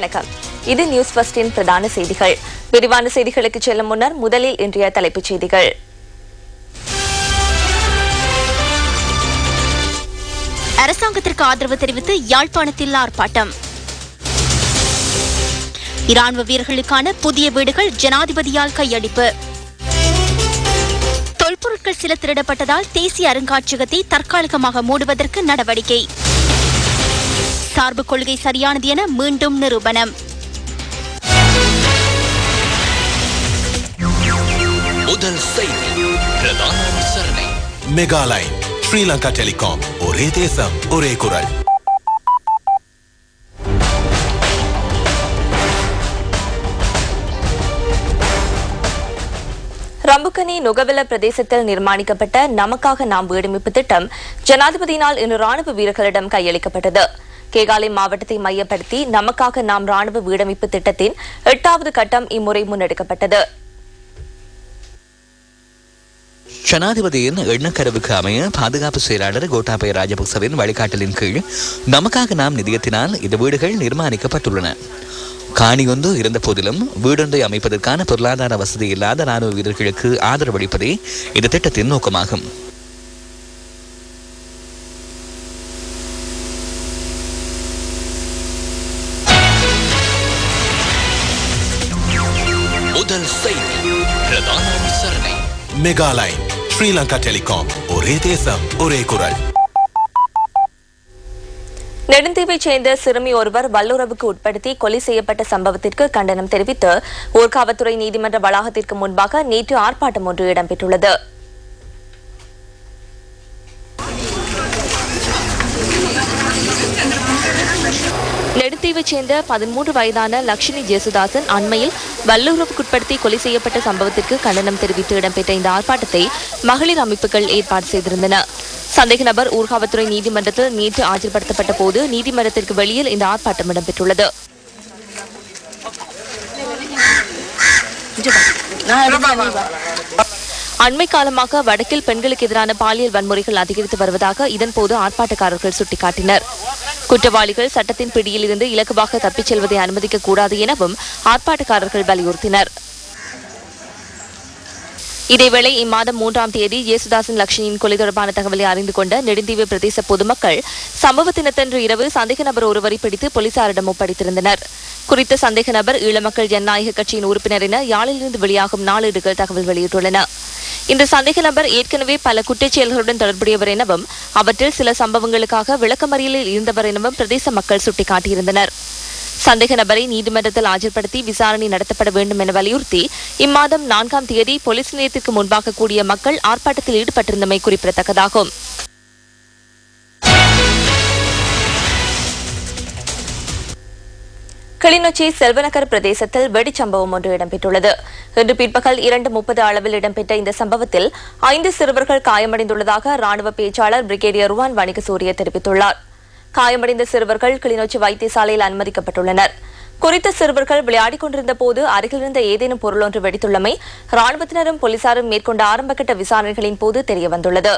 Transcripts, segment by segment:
வணக்கம். இது நியூஸ் ஃபர்ஸ்டின் பிரதான செய்திகள். விரிவான செய்திகளுக்கு செல்லும் முன்னர் முதலில் இன்றைய தலைப்புச் செய்திகள். அரசாங்கத்திற்கு ஆதரவு தெரிவித்து யாழ்ப்பாணத்தில் ஆர்ப்பாட்டம். இராணுவ வீரர்களுக்கான புதிய வீடுகள் ஜனாதிபதியால் கையளிப்பு. தொல்பொருட்கள் சில திருடப்பட்டதால் தேசிய அருங்காட்சியகத்தை தற்காலிகமாக மூடுவதற்கு நடவடிக்கை. சார்பு கொள்கை சரியானது என மீண்டும் நிரூபணம். முதல் செய்தி பிரதான விசாரணை. மெகாலைன் ஸ்ரீலங்கா டெலிகாம், ஒரே தேசம் ஒரே குரல். ரம்புக்கனி நுகவெல பிரதேசத்தில் நிர்மாணிக்கப்பட்ட நமக்காக நாம் வீடமைப்பு திட்டம் ஜனாதிபதியினால் இன்று ராணுவ வீரர்களிடம் கையளிக்கப்பட்டது. கேகாலை மாவட்டத்தை மையப்படுத்தி நமக்காக நாம் ராணுவ வீடமைப்பு திட்டத்தின் 8வது கட்டம் இம்முறை முன்னெடுக்கப்பட்டது. ஜனாதிபதியின் எண்ணக்கருவுக்கு அமைய பாதுகாப்பு செயலாளர் கோட்டாபய ராஜபக்சவின் வழிகாட்டலின் கீழ் நமக்காக நாம் நிதியத்தினால் இந்த வீடுகள் நிர்மாணிக்கப்பட்டுள்ளன. காணியொன்று இருந்த போதிலும் வீடொன்றை அமைப்பதற்கான பொருளாதார வசதி இல்லாத ராணுவ வீரர்களுக்கு ஆதரவளிப்பதே இந்த திட்டத்தின் நோக்கமாகும். முதல் செய்தி பிரதான விசாரணை. மெகாலைன் ஸ்ரீலங்கா டெலிகாம், ஒரே தேசம் ஒரே குரல். நெடுந்தீவைச் சேர்ந்த சிறுமி ஒருவர் வல்லுறவுக்கு உட்படுத்தி கொலை செய்யப்பட்ட சம்பவத்திற்கு கண்டனம் தெரிவித்து ஊர்காவத்துறை நீதிமன்ற வளாகத்திற்கு முன்பாக நேற்று ஆர்ப்பாட்டம் ஒன்று இடம்பெற்றுள்ளது. நெடுந்தீவைச் சேர்ந்த 13 வயதான லட்சுமி ஜேசுதாசன் அண்மையில் வல்லுறவுக்குட்படுத்தி கொலை செய்யப்பட்ட சம்பவத்திற்கு கண்டனம் தெரிவித்து இடம்பெற்ற இந்த ஆர்ப்பாட்டத்தை மகளிர் அமைப்புகள் ஏற்பாடு செய்திருந்தன. சந்தேக நபர் ஊர்காவத்துறை நீதிமன்றத்தில் நேற்று ஆஜர்படுத்தப்பட்ட போது நீதிமன்றத்திற்கு வெளியில் இந்த ஆர்ப்பாட்டம் இடம்பெற்றுள்ளது. அண்மை காலமாக வடக்கில் பெண்களுக்கு எதிரான பாலியல் வன்முறைகள் அதிகரித்து வருவதாக இதன்போது ஆர்ப்பாட்டக்காரர்கள் சுட்டிக்காட்டினர். குற்றவாளிகள் சட்டத்தின் பிடியில் இருந்து இலகுவாக தப்பிச் செல்வதை அனுமதிக்க கூடாது எனவும் ஆர்ப்பாட்டக்காரர்கள் வலியுறுத்தினர். இதேவேளை இம்மாதம் 3ஆம் தேதி ஜேசுதாசன் லட்சுமியின் கொலை தொடர்பான தகவலை அறிந்து கொண்ட நெடுந்தீவு பிரதேச பொதுமக்கள் சம்பவ தினத்தன்று இரவு சந்தேக நபர் ஒருவரை பிடித்து போலீசாரிடம் ஒப்படைத்திருந்தனர். குறித்த சந்தேக நபர் ஈழமக்கள் ஜனநாயக கட்சியின் உறுப்பினர் என யாழிலிருந்து வெளியாகும் நாளேடுகள் தகவல் வெளியிட்டுள்ளன. இந்த சந்தேக நபர் ஏற்கனவே பல குற்றச்செயல்களுடன் தொடர்புடையவர் எனவும் அவற்றில் சில சம்பவங்களுக்காக விளக்கமறியலில் இருந்தவர் எனவும் பிரதேச மக்கள் சுட்டிக்காட்டியிருந்தனர். சந்தேக நபரை நீதிமன்றத்தில் ஆஜர்படுத்தி விசாரணை நடத்தப்பட வேண்டும் என வலியுறுத்தி இம்மாதம் 4ஆம் தேதி போலீஸ் நிலையத்திற்கு முன்பாக கூடிய மக்கள் ஆர்ப்பாட்டத்தில் ஈடுபட்டிருந்தமை குறிப்பிடத்தக்கதாகும். கிளிநொச்சி செல்வநகர் பிரதேசத்தில் வெடிச்சம்பவம் ஒன்று இடம்பெற்றுள்ளது. இன்று பிற்பகல் 2:30 அளவில் இடம்பெற்ற இந்த சம்பவத்தில் 5 சிறுவர்கள் காயமடைந்துள்ளதாக ராணுவ பேச்சாளர் பிரிகேடியர் ருவான் வணிகசூரிய தெரிவித்துள்ளார். காயமடைந்த சிறுவர்கள் கிளிநொச்சி வைத்தியசாலையில் அனுமதிக்கப்பட்டுள்ளனர். குறித்த சிறுவர்கள் விளையாடிக் கொண்டிருந்த போது அருகிலிருந்த ஏதேனும் பொருள் ஒன்று வெடித்துள்ளமை ராணுவத்தினரும் போலீசாரும் மேற்கொண்ட ஆரம்பகட்ட விசாரணைகளின் போது தெரியவந்துள்ளது.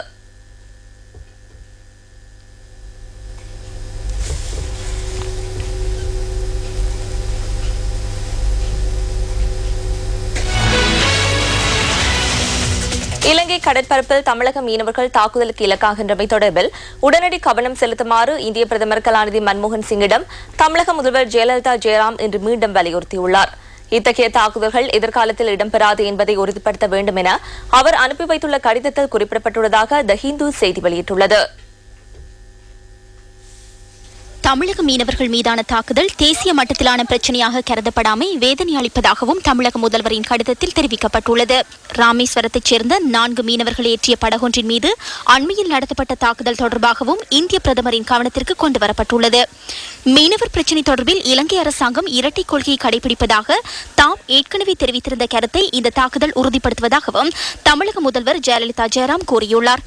இலங்கை கடற்பரப்பில் தமிழக மீனவர்கள் தாக்குதலுக்கு இலக்காகின்றமை தொடர்பில் உடனடி கவனம் செலுத்துமாறு இந்திய பிரதமர் கலாநிதி மன்மோகன் சிங்கிடம் தமிழக முதல்வர் ஜெயலலிதா ஜெயராம் இன்று மீண்டும் வலியுறுத்தியுள்ளார். இத்தகைய தாக்குதல்கள் எதிர்காலத்தில் இடம்பெறாது என்பதை உறுதிப்படுத்த வேண்டும் என அவர் அனுப்பி வைத்துள்ள கடிதத்தில் குறிப்பிடப்பட்டுள்ளதாக த ஹிந்து செய்தி வெளியிட்டுள்ளது. தமிழக மீனவர்கள் மீதான தாக்குதல் தேசிய மட்டத்திலான பிரச்சனையாக கருதப்படாமை வேதனை அளிப்பதாகவும் தமிழக முதல்வரின் கடிதத்தில் தெரிவிக்கப்பட்டுள்ளது. ராமேஸ்வரத்தைச் சேர்ந்த 4 மீனவர்கள் ஏற்றிய படகொன்றின் மீது அண்மையில் நடத்தப்பட்ட தாக்குதல் தொடர்பாகவும் இந்திய பிரதமரின் கவனத்திற்கு கொண்டுவரப்பட்டுள்ளது. மீனவர் பிரச்சினை தொடர்பில் இலங்கை அரசாங்கம் இரட்டை கொள்கையை கடைபிடிப்பதாக தாம் ஏற்கனவே தெரிவித்திருந்த கருத்தை இந்த தாக்குதல் உறுதிப்படுத்துவதாகவும் தமிழக முதல்வர் ஜெயலலிதா ஜெயராம் கூறியுள்ளார்.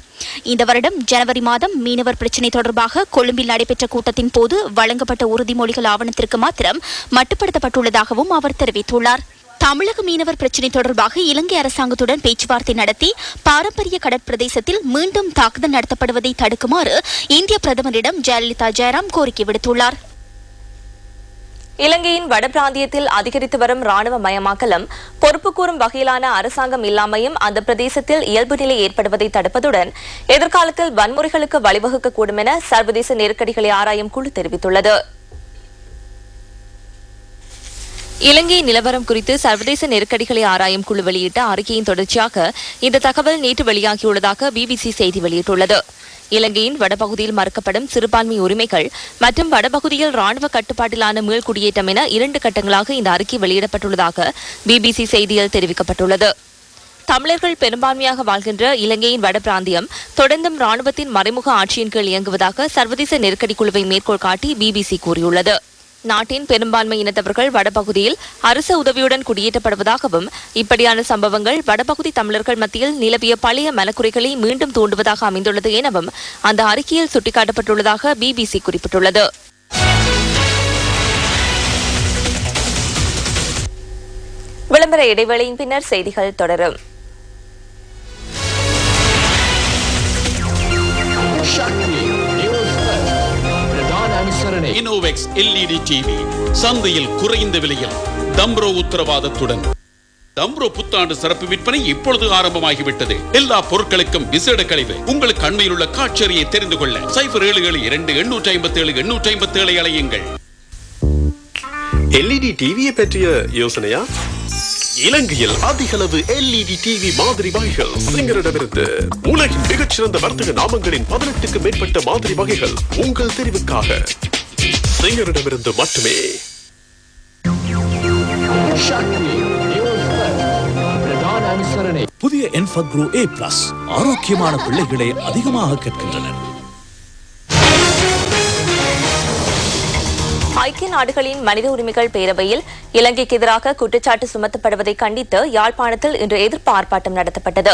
இந்த வருடம் ஜனவரி மாதம் மீனவர் பிரச்சினை தொடர்பாக கொழும்பில் நடைபெற்ற கூட்டத்தின் போது வழங்கப்பட்ட உறுதிமொழிகள் ஆவணத்திற்கு மாத்திரம் மட்டுப்படுத்தப்பட்டுள்ளதாகவும் அவர் தெரிவித்துள்ளார். தமிழக மீனவர் பிரச்சினை தொடர்பாக இலங்கை அரசாங்கத்துடன் பேச்சுவார்த்தை நடத்தி பாரம்பரிய கடற்பிரதேசத்தில் மீண்டும் தாக்குதல் நடத்தப்படுவதை தடுக்குமாறு இந்திய பிரதமரிடம் ஜெயலலிதா ஜெயராம் கோரிக்கை விடுத்துள்ளார். இலங்கையின் வடபிராந்தியத்தில் அதிகரித்து வரும் ராணுவ மயமாக்கலும் பொறுப்பு கூறும் வகையிலான அரசாங்கம் இல்லாமையும் அந்த பிரதேசத்தில் இயல்பு நிலை ஏற்படுவதை தடுப்பதுடன் எதிர்காலத்தில் வன்முறைகளுக்கு வழிவகுக்கக்கூடும் என சர்வதேச நெருக்கடிகளை ஆராயும் குழு தெரிவித்துள்ளது. இலங்கை நிலவரம் குறித்து சர்வதேச நெருக்கடிகளை ஆராயும் குழு வெளியிட்ட அறிக்கையின் தொடர்ச்சியாக இந்த தகவல் நேற்று வெளியாகியுள்ளதாக பிபிசி செய்தி வெளியிட்டுள்ளது. இலங்கையின் வடபகுதியில் மறுக்கப்படும் சிறுபான்மை உரிமைகள் மற்றும் வடபகுதியில் ராணுவ கட்டுப்பாட்டிலான மீள்குடியேற்றம் என 2 கட்டங்களாக இந்த அறிக்கை வெளியிடப்பட்டுள்ளதாக பிபிசி செய்தியில் தெரிவிக்கப்பட்டுள்ளது. தமிழர்கள் பெரும்பான்மையாக வாழ்கின்ற இலங்கையின் வடபிராந்தியம் தொடர்ந்தும் ராணுவத்தின் மறைமுக ஆட்சியின் கீழ் இயங்குவதாக சர்வதேச நெருக்கடி குழுவை மேற்கோள் காட்டி பிபிசி கூறியுள்ளது. நாட்டின் பெரும்பான்மை இனத்தவர்கள் வடபகுதியில் அரசு உதவியுடன் குடியேற்றப்படுவதாகவும் இப்படியான சம்பவங்கள் வடபகுதி தமிழர்கள் மத்தியில் நிலவிய பழைய மனக்குறைகளை மீண்டும் தூண்டுவதாக அமைந்துள்ளது எனவும் அந்த அறிக்கையில் சுட்டிக்காட்டப்பட்டுள்ளதாக பிபிசி குறிப்பிட்டுள்ளது. விளம்பர இடைவேளையின் பின்னர் செய்திகள் தொடரும். Innovex LED TV சந்தையில் குறைந்த விலையில் தம்ரோ உத்தரவாதத்துடன். தம்ரோ புத்தாண்டு சிறப்பு விற்பனை இப்பொழுது ஆரம்பமாகிவிட்டது. எல்லா பொருட்களுக்கும் விசேட கழிவு. உங்களுக்கு அண்மையில் உள்ள காட்சியை தெரிந்து கொள்ள 0772 அழையுங்கள். LED டிவியை பற்றிய யோசனையா? இலங்கையில் அதிகளவு LED டிவி மாதிரி வகைகள் சிங்கரிடமிருந்து. உலகின் மிகச்சிறந்த வர்த்தக நாமங்களின் 18க்கு மேற்பட்ட மாதிரி வகைகள் உங்கள் தெரிவுக்காக சிங்கரிடமிருந்து மட்டுமே. புதிய என்ஃபக்ரோ A+ ஆரோக்கியமான பிள்ளைகளை அதிகமாக கற்கின்றனர். ஐக்கிய நாடுகளின் மனித உரிமைகள் பேரவையில் இலங்கைக்கு எதிராக குற்றச்சாட்டு சுமத்தப்படுவதை கண்டித்து யாழ்ப்பாணத்தில் இன்று எதிர்ப்பு ஆர்ப்பாட்டம் நடத்தப்பட்டது.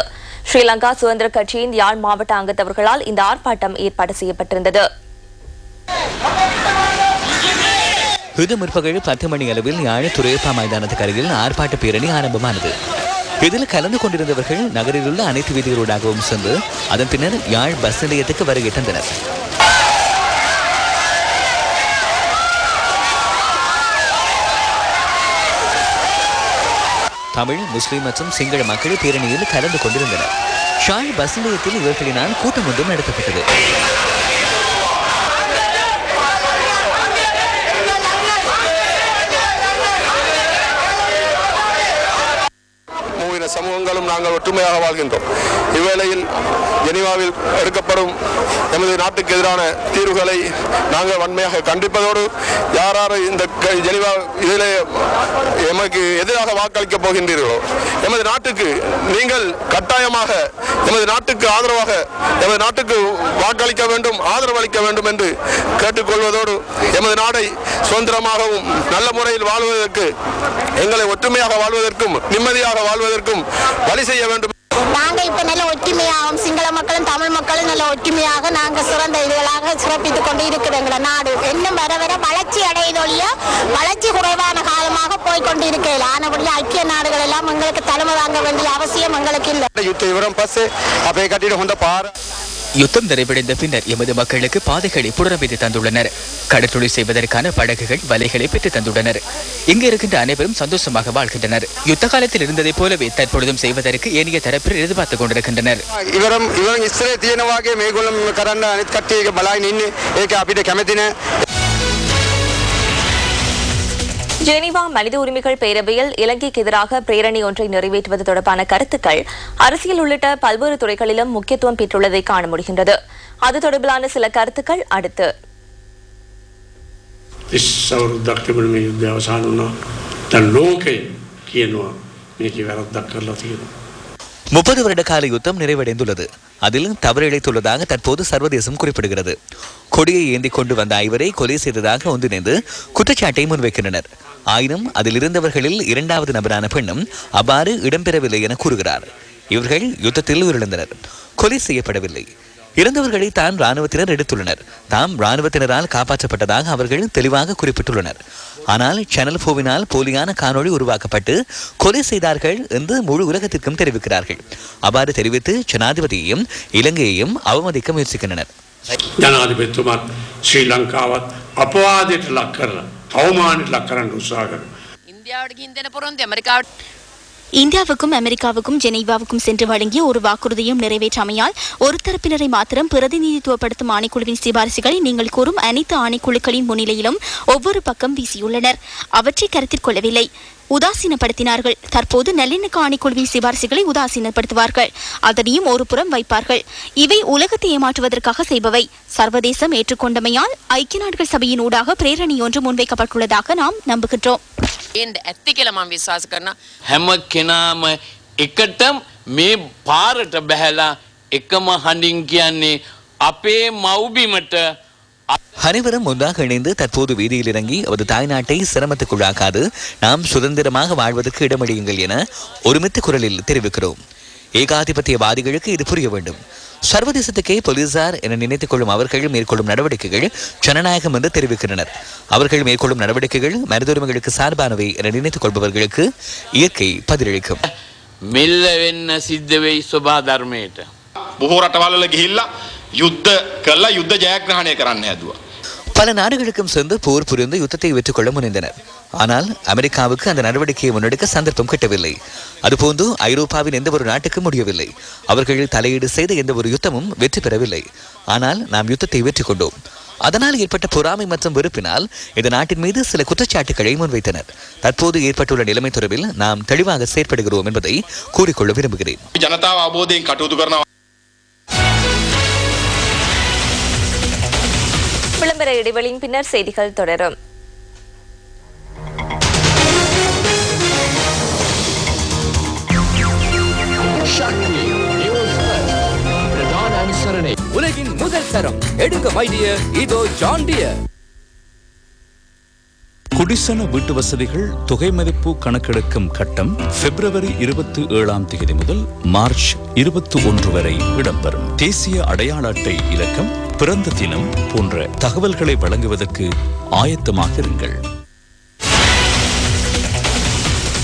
ஸ்ரீலங்கா சுதந்திர கட்சியின் யாழ் மாவட்ட அங்கத்தவர்களால் இந்த ஆர்ப்பாட்டம் ஏற்பாடு செய்யப்பட்டிருந்தது. இது முற்பகல் 10 மணி அளவில் யாழ் துறையப்பா மைதானத்துக்கு அருகில் ஆர்ப்பாட்ட பேரணி ஆரம்பமானது. இதில் கலந்து கொண்டிருந்தவர்கள் நகரில் உள்ள அனைத்து வீதிகளூடாகவும் சென்று அதன் பின்னர் யாழ் பஸ் நிலையத்துக்கு வருகை தந்தனர். தமிழ், முஸ்லிம் மற்றும் சிங்கள மக்கள் பேரணியில் கலந்து கொண்டிருந்தனர். யாழ் பஸ் நிலையத்தில் இவர்களினால் கூட்டம் ஒன்றும் நடத்தப்பட்டது. சமூகங்களும் நாங்கள் ஒற்றுமையாக வாழ்கின்றோம். இவ்வேளையில் ஜெனீவாவில் எடுக்கப்படும் எமது நாட்டுக்கு எதிரான தீர்வுகளை நாங்கள் வன்மையாக கண்டிப்பதோடு யார் இந்த ஜெனீவா இதில் எமக்கு எதிராக வாக்களிக்கப் போகின்றீர்களோ எமது நாட்டுக்கு நீங்கள் கட்டாயமாக எமது நாட்டுக்கு ஆதரவாக எமது நாட்டுக்கு வாக்களிக்க வேண்டும், ஆதரவு அளிக்க வேண்டும் என்று கேட்டுக்கொள்வதோடு எமது நாடை சுதந்திரமாகவும் நல்ல முறையில் வாழ்வதற்கு, எங்களை ஒற்றுமையாக வாழ்வதற்கும் நிம்மதியாக வாழ்வதற்கும் வழி செய்ய வேண்டும். நாங்கள் இப்ப நல்ல ஒற்றுமையாகவும் சிங்கள மக்களும் தமிழ் மக்களும் நல்ல ஒற்றுமையாக நாங்கள் சிறந்த இதுகளாக சிறப்பித்துக் கொண்டு இருக்கிற எங்களை நாடு இன்னும் வர வர வளர்ச்சி அடையதொழிய வளர்ச்சி குறைவான காலமாக போய்கொண்டு இருக்கிறது. ஆனபடி ஐக்கிய நாடுகள் எல்லாம் எங்களுக்கு தலைமை வாங்க வேண்டிய அவசியம் எங்களுக்கு இல்லை. யுத்தம் நிறைவடைந்த பின்னர் எமது மக்களுக்கு பாதைகளை புனரமைத்து தந்துள்ளனர். கடற்தொழில் செய்வதற்கான படகுகள், வலைகளை பெற்று தந்துள்ளனர். இங்கு இருக்கின்ற அனைவரும் சந்தோஷமாக வாழ்கின்றனர். யுத்த காலத்தில் இருந்ததை போலவே தற்பொழுதும் செய்வதற்கு ஏனைய தரப்பினர் எதிர்பார்த்துக் கொண்டிருக்கின்றனர். ஜெனீவா மனித உரிமைகள் பேரவையில் இலங்கைக்கு எதிராக பிரேரணை ஒன்றை நிறைவேற்றுவது தொடர்பான கருத்துக்கள் அரசியல் உள்ளிட்ட பல்வேறு துறைகளிலும் முக்கியத்துவம் பெற்றுள்ளதை காண முடிகின்றது. அது தொடர்பிலான சில கருத்துக்கள் அடுத்து. 30 வருட கால யுத்தம் நிறைவடைந்துள்ளது. அதில் தவறிழைத்துள்ளதாக தற்போது சர்வதேசம் குறிப்பிடுகிறது. கொடியை ஏந்தி கொண்டு வந்த 5 கொலை செய்ததாக ஒன்றிணைந்து குற்றச்சாட்டை முன்வைக்கின்றனர். ஆயினும் அதில் இருந்தவர்களில் 2வது நபரான பெண்ணும் அவ்வாறு இடம்பெறவில்லை என கூறுகிறார். இவர்கள் யுத்தத்தில் உயிரிழந்தனர், கொலை செய்யப்படவில்லை. இறந்தவர்களை தான் இராணுவத்தினர் எடுத்துள்ளனர். தாம் இராணுவத்தினரால் காப்பாற்றப்பட்டதாக அவர்கள் தெளிவாக குறிப்பிட்டுள்ளனர். ஆனால் சேனல் 4வினால் போலியான காணொளி உருவாக்கப்பட்டு கொலை செய்தார்கள் என்று முழு உலகத்திற்கும் தெரிவிக்கிறார்கள். அவ்வாறு தெரிவித்து ஜனாதிபதியையும் இலங்கையையும் அவமதிக்க முயற்சிக்கின்றனர். ජනාධිපතිතුමත් ශ්‍රී ලංකාවත් අපවාදයට ලක් කරලා අවමානයට ලක් කරන්න උත්සාහ කරනවා. ඉන්දියාවට ගින් දෙන පොරොන්දු ඇමරිකාවට இந்தியாவுக்கும் அமெரிக்காவுக்கும் ஜெனீவாவுக்கும் சென்று வழங்கிய ஒரு வாக்குறுதியும் நிறைவேற்றாமையால் ஒரு தரப்பினரை மாத்திரம் பிரதிநிதித்துவப்படுத்தும் ஆணைக்குழுவின் சிபாரிசுகளை நீங்கள் கூறும் அனைத்து ஆணைக்குழுக்களின் முன்னிலையிலும் ஒவ்வொரு பக்கம் வீசியுள்ளனர். அவற்றை கருத்தில் கொள்ளவில்லை, உதாசீனப்படுத்தினார்கள். தற்போது நல்லிணக்க ஆணைக்குழுவின் சிபாரிசுகளை உதாசீனப்படுத்துவார்கள், அதனையும் ஒரு புறம் வைப்பார்கள். இவை உலகத்தை ஏமாற்றுவதற்காக செய்பவை. சர்வதேசம் ஏற்றுக்கொண்டமையால் ஐக்கிய நாடுகள் சபையின் ஊடாக பிரேரணை ஒன்று முன்வைக்கப்பட்டுள்ளதாக நாம் நம்புகின்றோம். ඇත්ති කියලා මම විශ්වාස කරනවා. හැම කෙනාම එකට මේ පාරට බැහැලා එකම හඬින් කියන්නේ අපේ මව්බිමට அனைவரும் ஒன்றாக இணைந்து தற்போது வீதியில் இறங்கி அவரது தாய்நாட்டை சிரமத்துக்குள்ளாக்காது நாம் சுதந்திரமாக வாழ்வதற்கு இடமளியுங்கள் என ஒருமித்த குரலில் தெரிவிக்கிறோம். ஏகாதிபத்தியவாதிகளுக்கு இது புரிய வேண்டும். சர்வதேசத்துக்கே போலீசார் என நினைத்துக் கொள்ளும் அவர்கள் மேற்கொள்ளும் நடவடிக்கைகள் ஜனநாயகம் என்று தெரிவிக்கின்றனர். அவர்கள் மேற்கொள்ளும் நடவடிக்கைகள் மனித உரிமைகளுக்கு சார்பானவை என நினைத்துக் கொள்பவர்களுக்கு இயற்கை பதிலளிக்கும். මෙල්ල වෙන්න සිද්ධ වෙයි සබා ධර්මයට. බොහෝ රටවල් ගිහිල්ලා යුද්ධ කළා යුද්ධ ජයග්‍රහණය කරන්න හැදුවා. பல நாடுகளுக்கும் சென்று போர் புரிந்து யுத்தத்தை வெற்றிக்கொள்ள முனைந்தனர். ஆனால் அமெரிக்காவுக்கு அந்த நடவடிக்கையை முன்னெடுக்க சந்தர்ப்பம் கிட்டவில்லை. அதுபோன்று ஐரோப்பாவின் எந்த ஒரு நாட்டுக்கும் முடியவில்லை. அவர்கள் தலையீடு செய்த எந்த ஒரு யுத்தமும் வெற்றி பெறவில்லை. ஆனால் நாம் யுத்தத்தை வெற்றி கொண்டோம். அதனால் ஏற்பட்ட பொறாமை மற்றும் வெறுப்பினால் இந்த நாட்டின் மீது சில குற்றச்சாட்டுகளை முன்வைத்தனர். தற்போது ஏற்பட்டுள்ள நிலைமை தொடர்பில் நாம் தெளிவாக செயற்படுகிறோம் என்பதை கூறிக்கொள்ள விரும்புகிறேன். ජනතාව අවබෝධයෙන් කටයුතු කරනවා. விளம்பர இடைவெளியின் பின்னர் செய்திகள் தொடரும். உலகின் முதல் தரம் எடுக்க வைத்திய இதோ ஜான் டியர். குடிசன வீட்டு வசதிகள் தொகை மதிப்பு கணக்கெடுக்கும் கட்டம் பிப்ரவரி 27 முதல் மார்ச் 21 வரை இடம்பெறும். தேசிய அடையாள அட்டை இலக்கம், பிறந்த தினம் போன்ற தகவல்களை வழங்குவதற்கு ஆயத்தமாக இருங்கள்.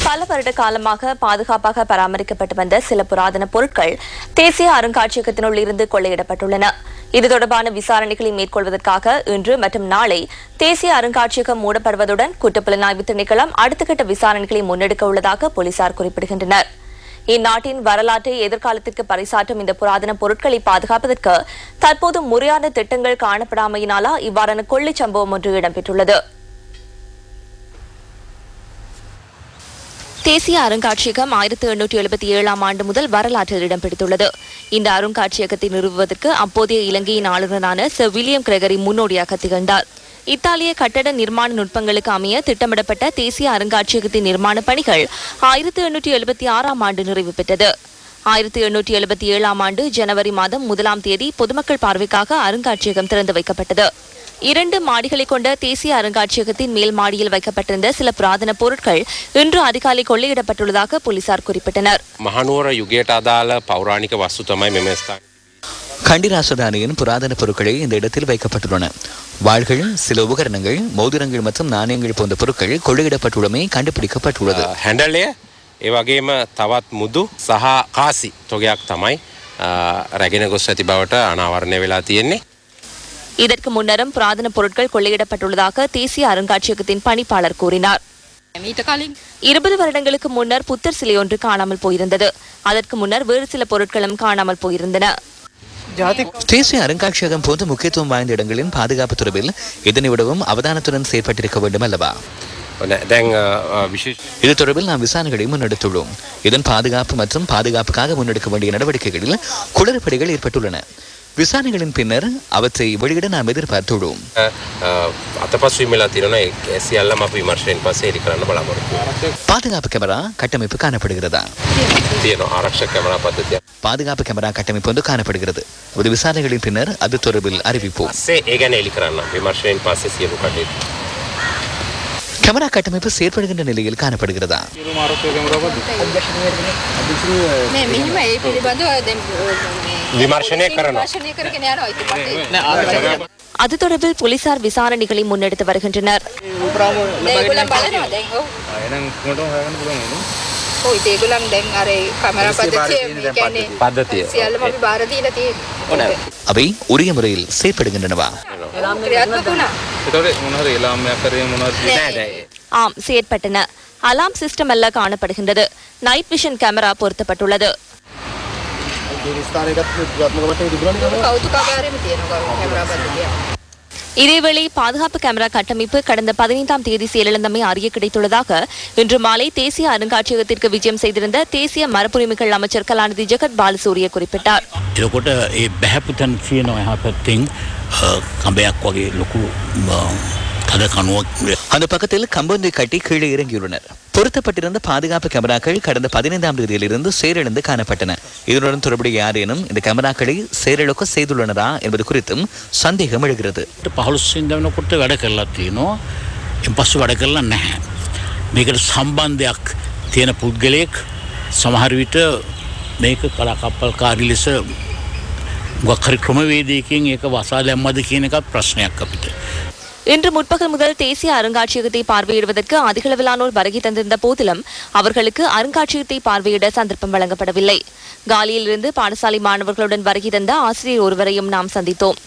பல வருட காலமாக பாதுகாப்பாக பராமரிக்கப்பட்டு வந்த சில புராதன பொருட்கள் தேசிய அருங்காட்சியகத்தினுள் இருந்து கொள்ளையிடப்பட்டுள்ளன. இது தொடர்பான விசாரணைகளை மேற்கொள்வதற்காக இன்று மற்றும் நாளை தேசிய அருங்காட்சியகம் மூடப்படுவதுடன் குற்றப்புலனாய்வு திணைக்களம் அடுத்த கட்ட விசாரணைகளை முன்னெடுக்க உள்ளதாக போலீசார் குறிப்பிடுகின்றனர். இந்நாட்டின் வரலாற்றை எதிர்காலத்திற்கு பறைசாற்றும் இந்த புராதன பொருட்களை பாதுகாப்பதற்கு தற்போது முறையான திட்டங்கள் காணப்படாமையினாலா இவ்வாறான கொள்ளை சம்பவம் ஒன்று இடம்பெற்றுள்ளது. தேசிய அருங்காட்சியகம் 1877 ஆண்டு முதல் வரலாற்றில் இடம் பிடித்துள்ளது. இந்த அருங்காட்சியகத்தை நிறுவுவதற்கு அப்போதைய இலங்கையின் ஆளுநரான சர் வில்லியம் கிரெகரி முன்னோடியாக திகழ்ந்தார். இத்தாலிய கட்டட நிர்மாண நுட்பங்களுக்கு அமைய திட்டமிடப்பட்ட தேசிய அருங்காட்சியகத்தின் நிர்மாண பணிகள் 1876 ஆண்டு நிறைவு பெற்றது. 1877 ஆண்டு ஜனவரி மாதம் 1 பொதுமக்கள் பார்வைக்காக அருங்காட்சியகம் திறந்து வைக்கப்பட்டது. 2 மாடிகளை கொண்ட தேசிய அருங்காட்சியகத்தின் மேல் மாடியில் வைக்கப்பட்டிருந்த சில புராதன பொருட்கள் இன்று அதிகாலை கொள்ளையிடப்பட்டுள்ளதாக போலீசார் குறிப்பிட்டனர். මහනුවර යුගයට අදාළ පෞරාණික වස්තු තමයි මෙම ස්ථාන. கண்டி ராசதானியின் புராதன பொருட்களை இந்த இடத்தில் வைக்கப்பட்டுள்ளன. வாள்கள், சில உபகரணங்கள், மோதிரங்கள் மற்றும் நாணயங்கள் போன்ற பொருட்கள் கொள்ளையிடப்பட்டுள்ளமை கண்டுபிடிக்கப்பட்டுள்ளது. හැන්ඩල්ය ඒ වගේම තවත් මුදු සහ කාසි තොගයක් තමයි රැගෙන ගොස් ඇති බවට අනාවරණය වෙලා තියෙන්නේ. இதற்கு முன்னரும் புராதன பொருட்கள் கொள்ளையிடப்பட்டுள்ளதாக தேசிய அருங்காட்சியகத்தின் பணிப்பாளர் கூறினார். 20 வருடங்களுக்கு முன்னர் புத்தர் சிலை ஒன்று காணாமல் போயிருந்தது. அதற்கு முன்னர் வேறு சில பொருட்களும் காணாமல் போயிருந்தன. தேசிய அருங்காட்சியகம் போன்ற முக்கியத்துவம் வாய்ந்த இடங்களின் பாதுகாப்பு தொடர்பில் இதனை விடவும் அவதானத்துடன் செயற்பட்டிருக்க வேண்டும் அல்லவா? இது தொடர்பில் நாம் விசாரணைகளை முன்னெடுத்துள்ளோம். இதன் பாதுகாப்பு மற்றும் பாதுகாப்புக்காக முன்னெடுக்க வேண்டிய நடவடிக்கைகளில் குளறுபடிகள் ஏற்பட்டுள்ளன. விசாரணைகளின் பின்னர் அவற்றை வெளியிட நாம் எதிர்பார்த்துள்ளோம். பாதுகாப்பு கேமரா கட்டமைப்பு காணப்படுகிறதா? பாதுகாப்பு கேமரா கட்டமைப்பு ஒன்று காணப்படுகிறது. ஒரு விசாரணைகளின் பின்னர் அது தொடர்பில் அறிவிப்போம். கேமரா கட்டமைப்பு செயற்படுகின்ற நிலையில் காணப்படுகிறதா? அது தொடர்பில் போலீசார் விசாரணைகளை முன்னெடுத்து வருகின்றனர். ඔය ඒගොල්ලන් දැන් අර කැමරා පද්ධතිය සියල්ලම අපි බාර දීලා තියෙනවා. அவை உரிய முறையில் செயற்படுகின்றனவா? ஆம், செயற்பட்டன. அலாம் சிஸ்டம் அல்ல காணப்படுகின்றது. நைட் விஷன் கேமரா பொருத்தப்பட்டுள்ளது. இதேவேளை பாதுகாப்பு கேமரா கட்டமைப்பு கடந்த 15ஆம் தேதி செயலிழந்தமை அறிய கிடைத்துள்ளதாக இன்று மாலை தேசிய அருங்காட்சியகத்திற்கு விஜயம் செய்திருந்த தேசிய மரபுரிமைகள் அமைச்சர் கலாநிதி ஜெகத் பாலசூரிய குறிப்பிட்டார். එතකොට ඒ බැහැපුතන් තියෙනවා එහා පැත්තෙන් කඹයක් වගේ ලොකු තද කණුවක්. அந்த பக்கத்தில் கம்பொன்றை கட்டி கீழே இறங்கியுள்ளனர். பொருத்தப்பட்டிருந்த பாதுகாப்பு கேமராக்கள் கடந்த 15ஆம் தேதியிலிருந்து செயலிழந்து காணப்பட்டன. இதனுடன் தொடர்புடைய யாரேனும் இந்த கேமராக்களை செயலிழக்க செய்துள்ளனரா என்பது குறித்தும் சந்தேகம் எழுகிறது. 15 වෙනිදාකට වැඩ කරලා තියෙනවා. එම්පස්සෙ වැඩ කරලා නැහැ. මේකට සම්බන්ධයක් තියෙන පුද්ගලයෙක් සමහර විට මේක කලාකප්පල්කාරී ලෙස වක්‍රි ක්‍රමවේදයකින් ඒක වසා දැම්මද කියන එකත් ප්‍රශ්නයක් අපිට. இன்று முற்பகல் முதல் தேசிய அருங்காட்சியகத்தை பார்வையிடுவதற்கு அதிகளவிலானோர் வருகை தந்திருந்த போதிலும் அவர்களுக்கு அருங்காட்சியகத்தை பார்வையிட சந்தர்ப்பம் வழங்கப்படவில்லை. காலியில் இருந்து பாடசாலை மாணவர்களுடன் வருகை தந்த ஆசிரியர் ஒருவரையும் நாம் சந்தித்தோம்.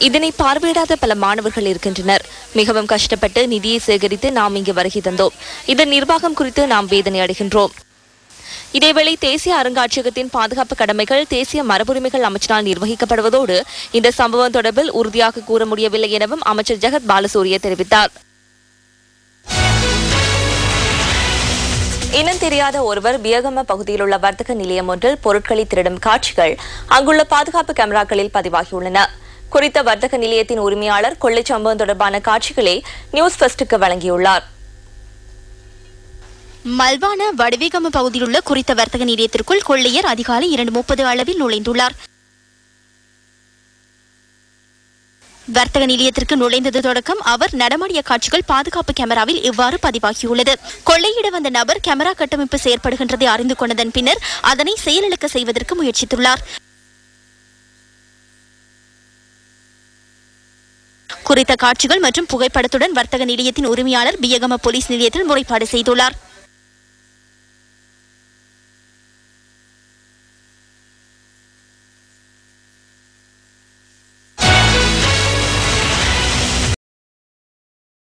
இதனை பார்வையிடாத பல மாணவர்கள் இருக்கின்றனர். மிகவும் கஷ்டப்பட்டு நிதியை சேகரித்து நாம் இங்கு வருகை தந்தோம். இதன் நிர்வாகம் குறித்து நாம் வேதனை அடைகின்றோம். இதேவேளை தேசிய அருங்காட்சியகத்தின் பாதுகாப்பு கடமைகள் தேசிய மரபுரிமைகள் அமைச்சினால் நிர்வகிக்கப்படுவதோடு இந்த சம்பவம் தொடர்பில் உறுதியாக கூற முடியவில்லை எனவும் அமைச்சர் ஜெகத் பாலசூரிய தெரிவித்தார். இனம் தெரியாத ஒருவர் பியகம பகுதியில் உள்ள வர்த்தக நிலையம் ஒன்றில் பொருட்களை திருடும் காட்சிகள் அங்குள்ள பாதுகாப்பு கேமராக்களில் பதிவாகியுள்ளன. குறித்த வர்த்தக நிலையத்தின் உரிமையாளர் கொள்ளை சம்பவம் தொடர்பான காட்சிகளை நியூஸ் ஃபர்ஸ்டுக்கு வழங்கியுள்ளார். மல்வான வடிவேகம பகுதியில் உள்ள குறித்த வர்த்தக நிலையத்திற்குள் கொள்ளையர் அதிகாலை 2:30 அளவில் நுழைந்துள்ளார். வர்த்தக நிலையத்திற்கு நுழைந்தது தொடக்கம் அவர் நடமாடிய காட்சிகள் பாதுகாப்பு கேமராவில் இவ்வாறு பதிவாகியுள்ளது. கொள்ளையிட வந்த நபர் கேமரா கட்டமைப்பு செயற்படுகின்றதை அறிந்து கொண்டதன் பின்னர் அதனை செயலிழக்க செய்வதற்கு முயற்சித்துள்ளார். குறித்த காட்சிகள் மற்றும் புகைப்படத்துடன் வர்த்தக நிலையத்தின் உரிமையாளர் பியகம போலீஸ் நிலையத்தில் முறைப்பாடு செய்துள்ளார்.